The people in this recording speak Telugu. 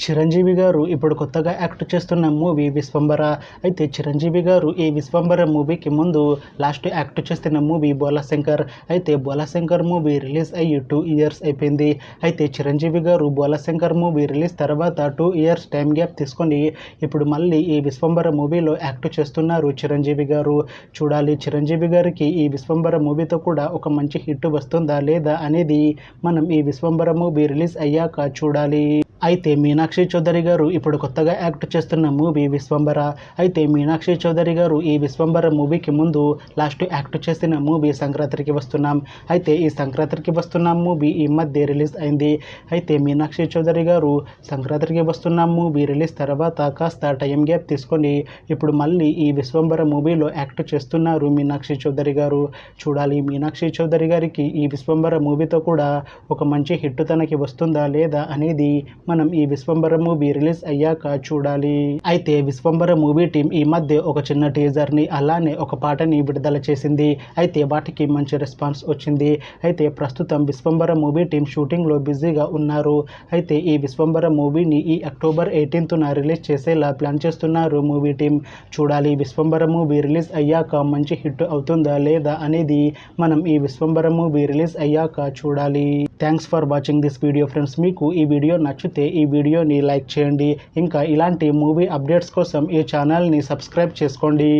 చిరంజీవి గారు ఇప్పుడు కొత్తగా యాక్ట్ చేస్తున్న మూవీ విశ్వంబర. అయితే చిరంజీవి గారు ఈ విశ్వంబర మూవీకి ముందు లాస్ట్ యాక్ట్ చేస్తున్న మూవీ బోలాశంకర్. అయితే బోలాశంకర్ మూవీ రిలీజ్ అయ్యి 2 ఇయర్స్ అయిపోయింది. అయితే చిరంజీవి గారు బోలాశంకర్ మూవీ రిలీజ్ తర్వాత 2 ఇయర్స్ టైం గ్యాప్ తీసుకొని ఇప్పుడు మళ్ళీ ఈ విశ్వంబర మూవీలో యాక్ట్ చేస్తున్నారు చిరంజీవి గారు. చూడాలి చిరంజీవి గారికి ఈ విశ్వంబర మూవీతో కూడా ఒక మంచి హిట్ వస్తుందా లేదా అనేది మనం ఈ విశ్వంబర మూవీ రిలీజ్ అయ్యాక చూడాలి. అయితే మీనాక్షి చౌదరి గారు ఇప్పుడు కొత్తగా యాక్ట్ చేస్తున్న మూవీ విశ్వంబర. అయితే మీనాక్షి చౌదరి గారు ఈ విశ్వంబర మూవీకి ముందు లాస్ట్ యాక్ట్ చేసిన మూవీ సంక్రాంతికి వస్తున్నాం. అయితే ఈ సంక్రాంతికి వస్తున్నాం మూవీ ఈ మధ్య రిలీజ్ అయింది. అయితే మీనాక్షి చౌదరి గారు సంక్రాంతికి వస్తున్నాం మూవీ రిలీజ్ తర్వాత కాస్త టైం గ్యాప్ తీసుకొని ఇప్పుడు మళ్ళీ ఈ విశ్వంబర మూవీలో యాక్ట్ చేస్తున్నారు మీనాక్షి చౌదరి గారు. చూడాలి మీనాక్షి చౌదరి గారికి ఈ విశ్వంబర మూవీతో కూడా ఒక మంచి హిట్ తనకి వస్తుందా లేదా అనేది మనం ఈ విశ్వంబర మూవీ రిలీజ్ అయ్యాక చూడాలి. అయితే విశ్వంబర మూవీ టీం ఈ మధ్య ఒక చిన్న టీజర్ని అలానే ఒక పాటని విడుదల చేసింది. అయితే వాటికి మంచి రెస్పాన్స్ వచ్చింది. అయితే ప్రస్తుతం విశ్వంబర మూవీ టీం షూటింగ్లో బిజీగా ఉన్నారు. అయితే ఈ విశ్వంబర మూవీని ఈ అక్టోబర్ 18న రిలీజ్ చేసేలా ప్లాన్ చేస్తున్నారు మూవీ టీం. చూడాలి విశ్వంబర మూవీ రిలీజ్ అయ్యాక మంచి హిట్ అవుతుందా లేదా అనేది మనం ఈ విశ్వంబర మూవీ రిలీజ్ అయ్యాక చూడాలి. Thanks for watching this video friends. మీకు ఈ వీడియో నచ్చితే ఈ వీడియోని లైక్ చేయండి. ఇంకా ఇలాంటి మూవీ అప్డేట్స్ కోసం ఈ ఛానల్ని సబ్స్క్రైబ్ చేసుకోండి.